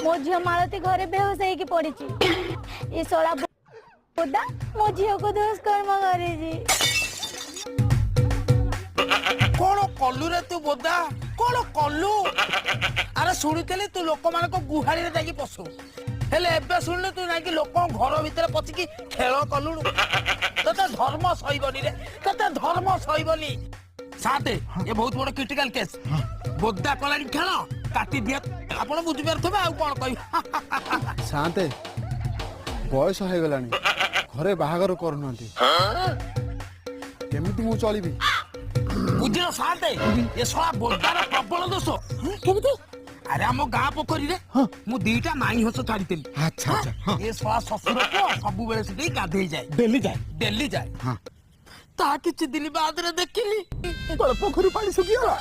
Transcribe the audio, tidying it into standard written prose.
मो झील मालती घरे बेहोश होगी पड़ी ये सोला बोदा मो झील को दुष्कर्म करे कौन कलु रे तू बोदा कौन कलु अरे शुणुली तू लोक मान गुहाड़ी जाकि पशु हेले एबे शुणिले तू जाकि लोक घर भितर पशिकी खेल कलु ते धर्म सहीबनी रे ते धर्म सहीबनी साथे ये बहुत बड़ क्रिटिकल केस बोदा कलानी खेल काटी दिया आपण बुझी पारथबे आ कोन कहि शांते बयस हो गलानी घरे बाहागर करनांती केमिति मु चलीबी बुझिलो साथे ये सला बोदार प्रबल दोष केमिति अरे हम गाँ पोखरी रे मु दीटा माई हस छाड़ीली अच्छा अच्छा ये सला ससुर को सब बेले से गाधे जाए डेली जाए हां ता किछि दिन बाद रे देखिली पोखरी पानी सुखी गला